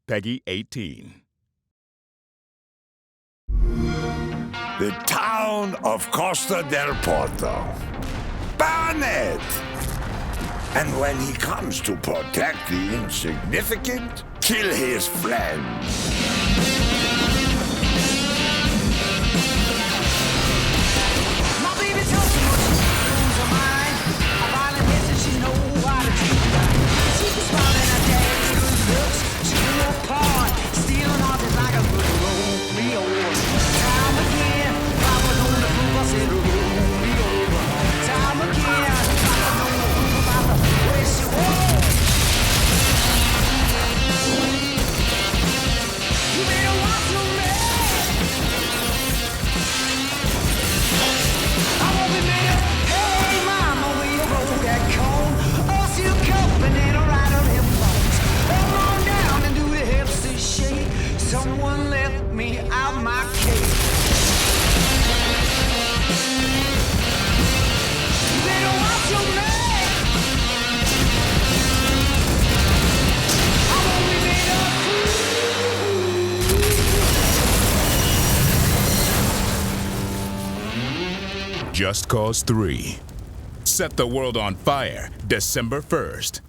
Peggy 18. The town of Costa del Porto. Barnett! And when he comes to protect the insignificant, kill his friends. My baby tells me what she of mine. A violent hit and she knows how to treat that. She can smile in her daddy's good looks. She do no part, stealing off it like a good Romeo. Time again, Papa known the proof. I said Romeo. Time again, Papa known the proof about the way she was. You better watch your man. I won't be made up. Hey, mama, will you roll that cone? Or see you cupping and a ride on him bones. Come on down and do the hips to shake. Someone left me out my cake. You better watch your man. I won't be made up. Just Cause 3. Set the world on fire December 1st.